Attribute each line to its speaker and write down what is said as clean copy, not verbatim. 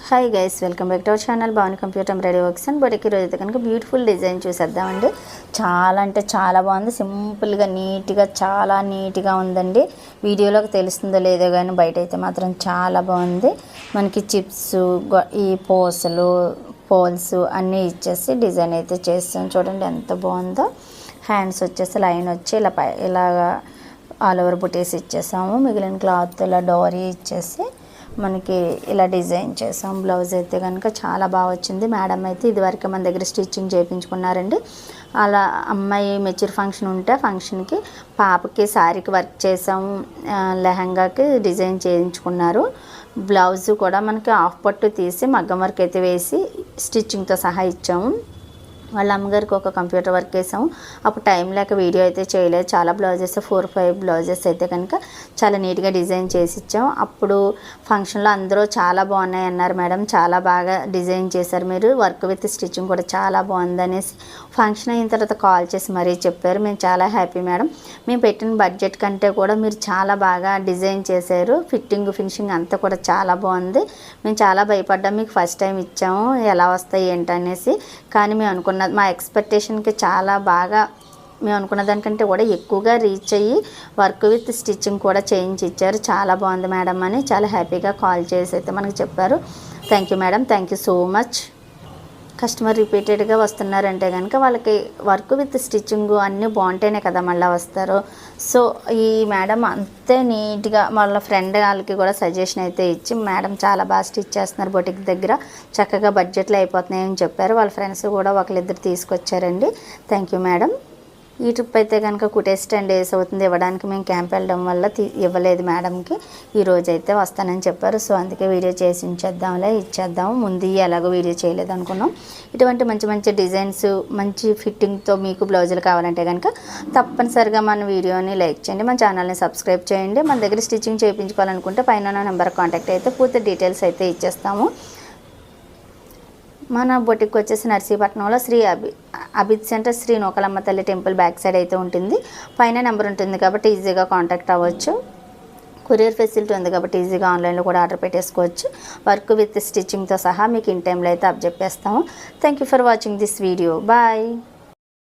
Speaker 1: Hi guys, welcome back to our channel Bhavani computer embroidery works and boutique. రోజు అయితే కనుక beautiful design చూసేద్దామండి. చాలా అంటే చాలా బాగుంది. సింపుల్గా నీట్గా చాలా నీట్గా ఉందండి. వీడియోలోకి తెలుస్తుందో లేదో కానీ బయట అయితే మాత్రం చాలా బాగుంది. మనకి చిప్స్, ఈ పోల్స్ అన్నీ ఇచ్చేసి డిజైన్ అయితే చేస్తాం. చూడండి ఎంత బాగుందో. హ్యాండ్స్ వచ్చేసి లైన్ వచ్చి ఇలాగా ఆల్ ఓవర్ బుటీస్ ఇచ్చేసాము. మిగిలిన క్లాత్ ఇలా డోరీ ఇచ్చేసి మనకి ఇలా డిజైన్ చేసాం. బ్లౌజ్ అయితే కనుక చాలా బాగా వచ్చింది. మేడం అయితే ఇదివరకు మన దగ్గర స్టిచ్చింగ్ చేయించుకున్నారండి. అలా అమ్మాయి మెచ్యూర్ ఫంక్షన్ ఉంటే ఫంక్షన్కి పాపకి శారీకి వర్క్ చేసాము, లెహంగాకి డిజైన్ చేయించుకున్నారు. బ్లౌజ్ కూడా మనకి హాఫ్ పట్టు తీసి మగ్గం వర్క్ అయితే వేసి స్టిచ్చింగ్తో సహా ఇచ్చాము. వాళ్ళ అమ్మగారికి ఒక కంప్యూటర్ వర్క్ వేసాము. అప్పుడు టైం లేక వీడియో అయితే చేయలేదు. చాలా బ్లౌజెస్ 4-5 బ్లౌజెస్ అయితే కనుక చాలా నీట్గా డిజైన్ చేసి ఇచ్చాము. అప్పుడు ఫంక్షన్లో అందరూ చాలా బాగున్నాయి అన్నారు. మేడం చాలా బాగా డిజైన్ చేశారు, మీరు వర్క్ విత్ స్టిచ్చింగ్ కూడా చాలా బాగుంది అనేసి ఫంక్షన్ అయిన తర్వాత కాల్ చేసి మరీ చెప్పారు. మేము చాలా హ్యాపీ మేడం, మేము పెట్టిన బడ్జెట్ కంటే కూడా మీరు చాలా బాగా డిజైన్ చేశారు. ఫినిషింగ్ అంతా కూడా చాలా బాగుంది. మేము చాలా భయపడ్డాం, మీకు ఫస్ట్ టైం ఇచ్చాము ఎలా వస్తాయి ఏంటనేసి. కానీ మేము అనుకున్న మా ఎక్స్పెక్టేషన్కి చాలా బాగా, మేము అనుకున్న దానికంటే కూడా ఎక్కువగా రీచ్ అయ్యి వర్క్ విత్ స్టిచ్చింగ్ కూడా చేయించి ఇచ్చారు. చాలా బాగుంది మేడం అని చాలా హ్యాపీగా కాల్ చేసి అయితే మనకు చెప్పారు. Thank you madam, thank you so much. Customer రిపీటెడ్గా వస్తున్నారంటే కనుక వాళ్ళకి వర్క్ విత్ స్టిచ్చింగ్ అన్నీ బాగుంటేనే కదా మళ్ళీ వస్తారు. సో ఈ మేడం అంతే నీట్గా వాళ్ళ ఫ్రెండ్ వాళ్ళకి కూడా సజెషన్ అయితే ఇచ్చి, మేడం చాలా బాగా స్టిచ్ చేస్తున్నారు, బొటిక్ దగ్గర చక్కగా బడ్జెట్లో అయిపోతున్నాయని చెప్పారు. వాళ్ళ ఫ్రెండ్స్ కూడా ఒకరిద్దరు తీసుకొచ్చారండి. Thank you madam. ఈ ట్రిప్ అయితే కనుక కుట్టేసి 10 days అవుతుంది. ఇవ్వడానికి మేము క్యాంప్ వెళ్ళడం వల్ల ఇవ్వలేదు మేడంకి. ఈరోజు అయితే వస్తానని చెప్పారు. సో అందుకే వీడియో చేసి ఇచ్చేద్దాము. ముందు ఎలాగో వీడియో చేయలేదు అనుకున్నాం. ఇటువంటి మంచి మంచి డిజైన్స్, మంచి ఫిట్టింగ్తో మీకు బ్లౌజులు కావాలంటే కనుక తప్పనిసరిగా మన వీడియోని లైక్ చేయండి, మన ఛానల్ని సబ్స్క్రైబ్ చేయండి. మన దగ్గర స్టిచ్చింగ్ చేయించుకోవాలనుకుంటే పైన నా నెంబర్ కాంటాక్ట్ అయితే పూర్తి డీటెయిల్స్ అయితే ఇచ్చేస్తాము. మన బొటిక్ వచ్చేసి నర్సీపట్నంలో శ్రీ అభిత్ సెంటర్, శ్రీ నూకలమ్మ తల్లి టెంపుల్ బ్యాక్ సైడ్ అయితే ఉంటుంది. పైన నెంబర్ ఉంటుంది కాబట్టి ఈజీగా కాంటాక్ట్ అవ్వచ్చు. కొరియర్ ఫెసిలిటీ ఉంది కాబట్టి ఈజీగా ఆన్లైన్లో కూడా ఆర్డర్ పెట్టేసుకోవచ్చు. వర్క్ విత్ స్టిచ్చింగ్తో సహా మీకు ఇన్ టైంలో అయితే అప్ చెప్పేస్తాము. Thank you for watching this video. Bye.